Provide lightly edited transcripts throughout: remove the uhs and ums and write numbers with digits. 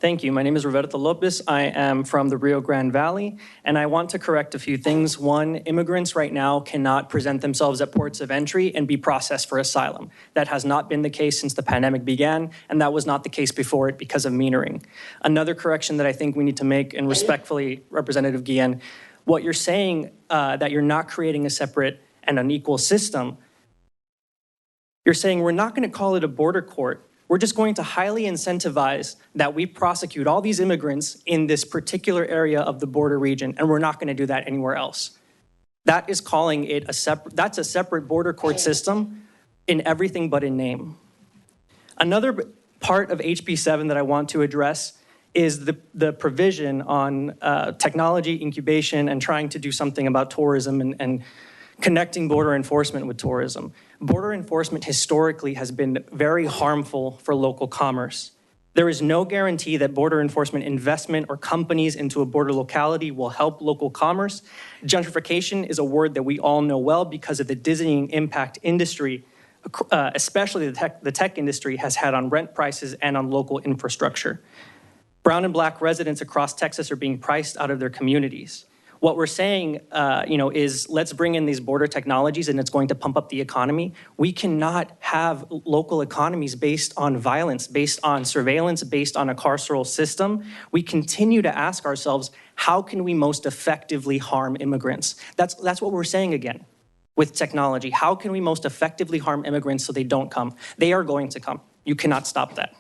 Thank you. My name is Roberto Lopez. I am from the Rio Grande Valley, and I want to correct a few things. One, immigrants right now cannot present themselves at ports of entry and be processed for asylum. That has not been the case since the pandemic began, and that was not the case before it because of metering. Another correction that I think we need to make, and respectfully, Representative Guillen, what you're saying that you're not creating a separate and unequal system, you're saying we're not going to call it a border court. We're just going to highly incentivize that we prosecute all these immigrants in this particular area of the border region, and we're not going to do that anywhere else. That is calling it that's a separate border court system in everything but in name. Another part of HB7 that I want to address is the provision on technology incubation and trying to do something about tourism and connecting border enforcement with tourism. Border enforcement historically has been very harmful for local commerce. There is no guarantee that border enforcement investment or companies into a border locality will help local commerce. Gentrification is a word that we all know well because of the dizzying impact industry, especially the tech industry, has had on rent prices and on local infrastructure. Brown and Black residents across Texas are being priced out of their communities. What we're saying, is let's bring in these border technologies and it's going to pump up the economy. We cannot have local economies based on violence, based on surveillance, based on a carceral system. We continue to ask ourselves, how can we most effectively harm immigrants? That's what we're saying again with technology. How can we most effectively harm immigrants so they don't come? They are going to come. You cannot stop that.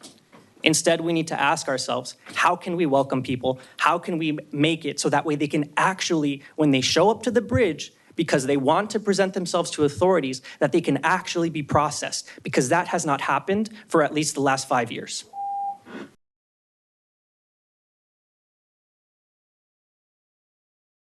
Instead, we need to ask ourselves, how can we welcome people? How can we make it so that way they can actually, when they show up to the bridge, because they want to present themselves to authorities, that they can actually be processed, because that has not happened for at least the last 5 years.